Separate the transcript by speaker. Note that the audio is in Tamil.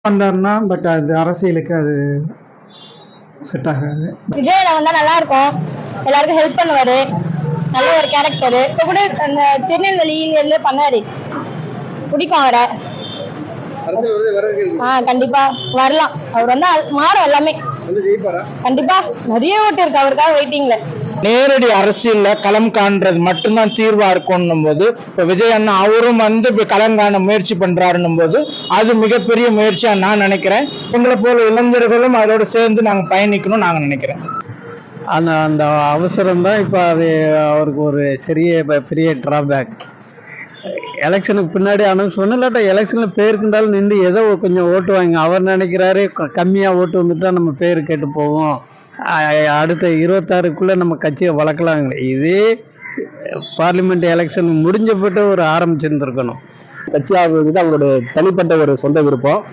Speaker 1: வந்தாருன்னா பட் அது அரசியலுக்கு அது செட் ஆகாது.
Speaker 2: விஜய் வந்தா நல்லா இருக்கும், எல்லாருக்கும் ஹெல்ப் பண்ணுவாரு, நல்ல ஒரு கேரக்டர். இப்ப கூட அந்த திருநெல்வேலியில பண்ணாரு, பிடிக்கும் அவரை. கண்டிப்பா வரலாம், அவர் வந்தா மாறும் எல்லாமே. கண்டிப்பா நிறைய ஓட்டு இருக்கு அவருக்காக வெயிட்டிங்ல.
Speaker 3: நேரடி அரசியல்ல களம் காண்றது மட்டும்தான் தீர்வா இருக்கும்னும் போது, இப்ப விஜய் அண்ணா அவரும் வந்து களம் காண முயற்சி பண்றாருன்னும் போது அது மிகப்பெரிய முயற்சியா நான் நினைக்கிறேன். எங்களை போல இளைஞர்களும் அதோட சேர்ந்து நாங்க பயணிக்கணும் நாங்க நினைக்கிறேன்.
Speaker 1: அந்த அவசரம் தான் இப்போ அது அவருக்கு ஒரு பெரிய டிராபேக். எலெக்ஷனுக்கு பின்னாடி அனௌன்ஸ் பண்ண இல்லாட்டா எலெக்ஷனில் பேருக்குண்டாலும் நின்று ஏதோ கொஞ்சம் ஓட்டு வாங்க அவர் நினைக்கிறாரு, கம்மியாக ஓட்டு வந்துட்டா நம்ம பேர் கேட்டு போவோம், அடுத்த 26க்குள்ளே நம்ம கட்சியை வளர்க்கலாங்க. இதே பார்லிமெண்ட் எலெக்ஷன் முடிஞ்சப்பட்டு ஒரு ஆரம்பிச்சிருந்துருக்கணும்.
Speaker 4: கட்சி ஆகுறது அவங்களோட தனிப்பட்ட ஒரு சொந்த விருப்பம்.